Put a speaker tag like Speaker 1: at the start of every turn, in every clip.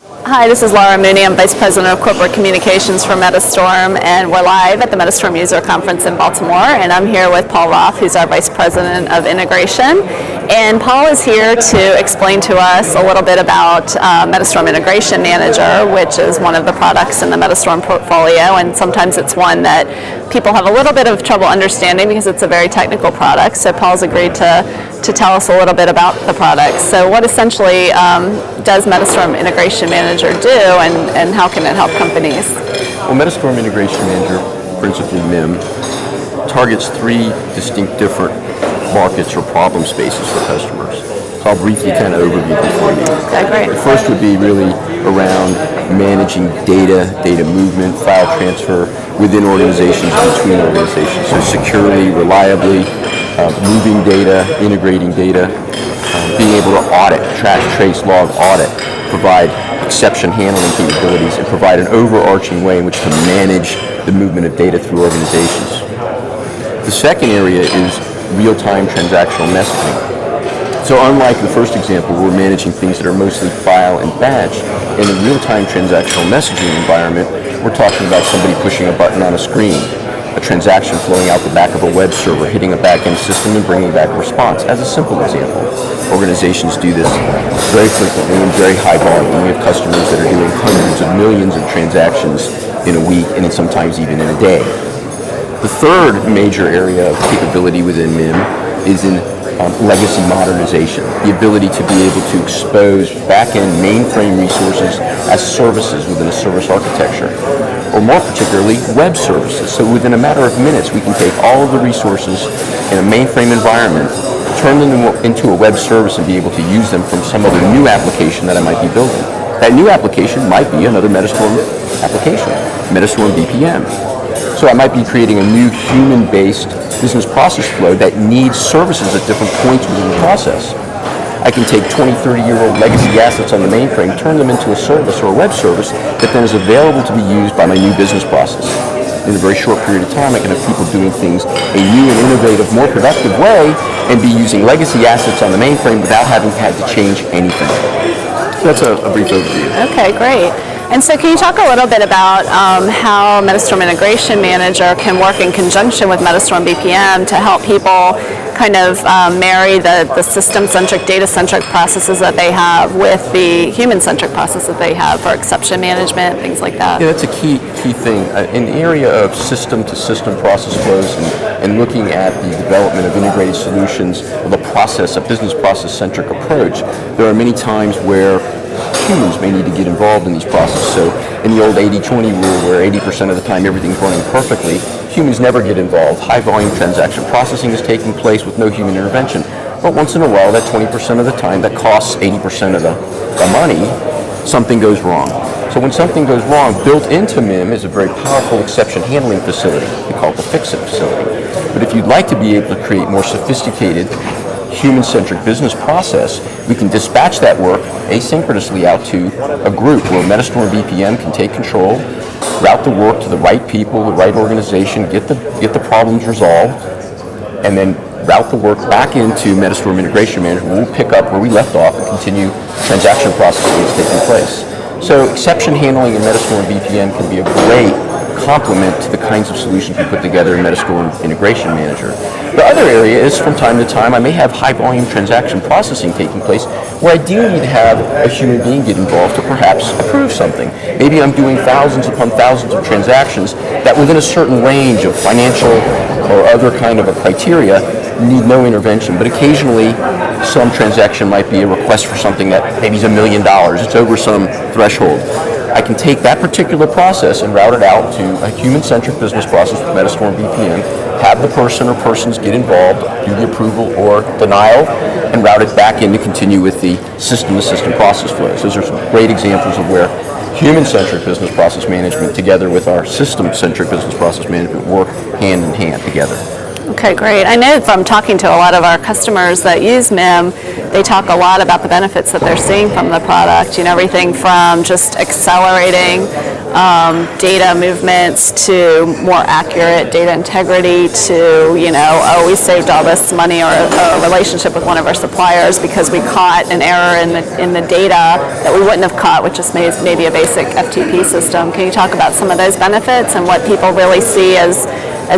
Speaker 1: Hi, this is Laura Mooney. I'm Vice President of Corporate Communications for Metastorm, and we're live at the Metastorm User Conference in Baltimore, and I'm here with Paul Roth, who's our Vice President of Integration. And Paul is here to explain to us a little bit about Metastorm Integration Manager, which is one of the products in the Metastorm portfolio, and sometimes it's one that people have a little bit of trouble understanding because it's a very technical product. So Paul's agreed to tell us a little bit about the product. So what essentially does Metastorm Integration Manager do, and how can it help companies?
Speaker 2: Well, Metastorm Integration Manager, principally MIM, targets three distinct different markets or problem spaces for customers. So I'll briefly kind of overview them for you.
Speaker 1: Okay, great.
Speaker 2: The first would be really around managing data movement, file transfer within organizations and between organizations. So securely, reliably, moving data, integrating data, being able to audit, track, trace, log, audit, provide exception handling capabilities, and provide an overarching way in which to manage the movement of data through organizations. The second area is real-time transactional messaging. So unlike the first example, we're managing things that are mostly file and batch. In a real-time transactional messaging environment, we're talking about somebody pushing a button on a screen, a transaction flowing out the back of a web server, hitting a back-end system and bringing back a response, as a simple example. Organizations do this very frequently in very high volume. We have customers that are doing hundreds of millions of transactions in a week and sometimes even in a day. The third major area of capability within MIM is in legacy modernization, the ability to be able to expose back-end mainframe resources as services within a service architecture, or more particularly, web services. So within a matter of minutes, we can take all of the resources in a mainframe environment, turn them into a web service, and be able to use them from some other new application that I might be building. That new application might be another Metastorm application, Metastorm BPM. So I might be creating a new human-based business process flow that needs services at different points within the process. I can take 20, 30-year-old legacy assets on the mainframe, turn them into a service or a web service that then is available to be used by my new business process. In a very short period of time, I can have people doing things a new and innovative, more productive way and be using legacy assets on the mainframe without having had to change anything. So that's a brief overview.
Speaker 1: Okay, great. And so can you talk a little bit about how Metastorm Integration Manager can work in conjunction with Metastorm BPM to help people kind of marry the system-centric, data-centric processes that they have with the human-centric process that they have for exception management, things like that?
Speaker 2: Yeah, that's a key thing. In the area of system-to-system process flows and looking at the development of integrated solutions with a business process-centric approach, there are many times where humans may need to get involved in these processes. So in the old 80-20 rule, where 80% of the time everything's running perfectly, humans never get involved. High volume transaction processing is taking place with no human intervention. But once in a while, that 20% of the time that costs 80% of the money, something goes wrong. So when something goes wrong, built into MIM is a very powerful exception handling facility. We call it the Fix-It facility. But if you'd like to be able to create more sophisticated human-centric business process, we can dispatch that work asynchronously out to a group where Metastorm BPM can take control, route the work to the right people, the right organization, get the problems resolved, and then route the work back into Metastorm Integration Manager, where we'll pick up where we left off and continue transaction processing that's taking place. So exception handling in Metastorm BPM can be a great complement to the kinds of solutions we put together in Metastorm Integration Manager. The other area is from time to time I may have high volume transaction processing taking place where I do need to have a human being get involved to perhaps approve something. Maybe I'm doing thousands upon thousands of transactions that within a certain range of financial or other kind of a criteria need no intervention, but occasionally some transaction might be a request for something that maybe is $1 million. It's over some threshold. I can take that particular process and route it out to a human-centric business process with Metastorm BPM, have the person or persons get involved, do the approval or denial, and route it back in to continue with the system-to-system process flows. Those are some great examples of where human-centric business process management together with our system-centric business process management work hand in hand together.
Speaker 1: Okay, great. I know from talking to a lot of our customers that use MIM, they talk a lot about the benefits that they're seeing from the product. Everything from just accelerating data movements to more accurate data integrity to, oh, we saved all this money, or a relationship with one of our suppliers because we caught an error in the data that we wouldn't have caught, which is maybe a basic FTP system. Can you talk about some of those benefits and what people really see as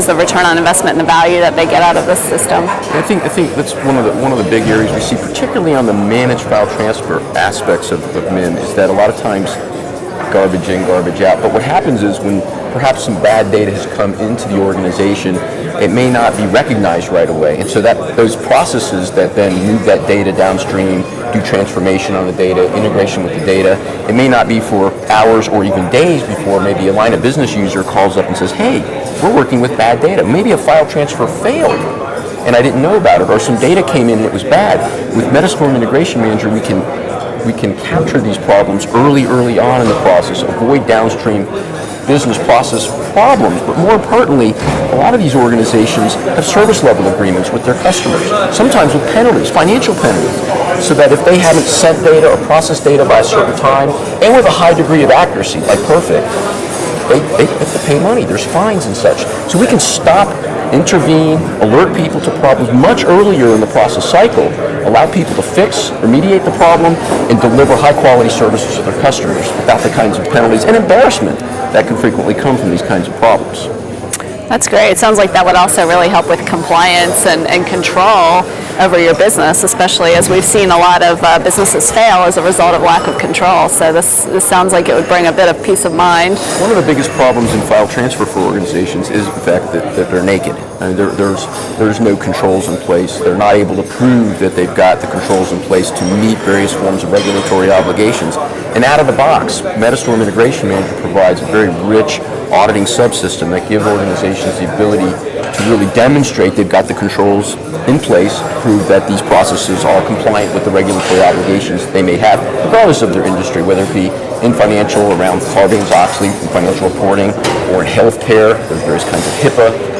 Speaker 1: the return on investment and the value that they get out of this system?
Speaker 2: I think that's one of the big areas we see, particularly on the managed file transfer aspects of MIM, is that a lot of times garbage in, garbage out. But what happens is when perhaps some bad data has come into the organization, it may not be recognized right away. And so that those processes that then move that data downstream, do transformation on the data, integration with the data, it may not be for hours or even days before maybe a line of business user calls up and says, hey, we're working with bad data. Maybe a file transfer failed and I didn't know about it, or some data came in and it was bad. With Metastorm Integration Manager, we can capture these problems early on in the process, avoid downstream business process problems. But more importantly, a lot of these organizations have service level agreements with their customers, sometimes with penalties, financial penalties, so that if they haven't sent data or processed data by a certain time, and with a high degree of accuracy, like perfect, they have to pay money. There's fines and such. So we can stop, intervene, alert people to problems much earlier in the process cycle, allow people to fix, remediate the problem, and deliver high-quality services to their customers without the kinds of penalties and embarrassment that can frequently come from these kinds of problems.
Speaker 1: That's great. It sounds like that would also really help with compliance and control over your business, especially as we've seen a lot of businesses fail as a result of lack of control. So this sounds like it would bring a bit of peace of mind.
Speaker 2: One of the biggest problems in file transfer for organizations is the fact that they're naked. I mean, there's no controls in place. They're not able to prove that they've got the controls in place to meet various forms of regulatory obligations. And out of the box, Metastorm Integration Manager provides a very rich auditing subsystem that gives organizations the ability to really demonstrate they've got the controls in place, prove that these processes are compliant with the regulatory obligations they may have, regardless of their industry, whether it be in financial, around Sarbanes-Oxley, in financial reporting, or in healthcare. There's various kinds of HIPAA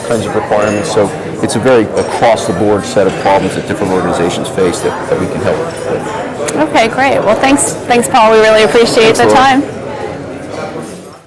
Speaker 2: kinds of requirements. So it's a very across-the-board set of problems that different organizations face that we can help with.
Speaker 1: Okay, great. Well, thanks, Paul. We really appreciate the time.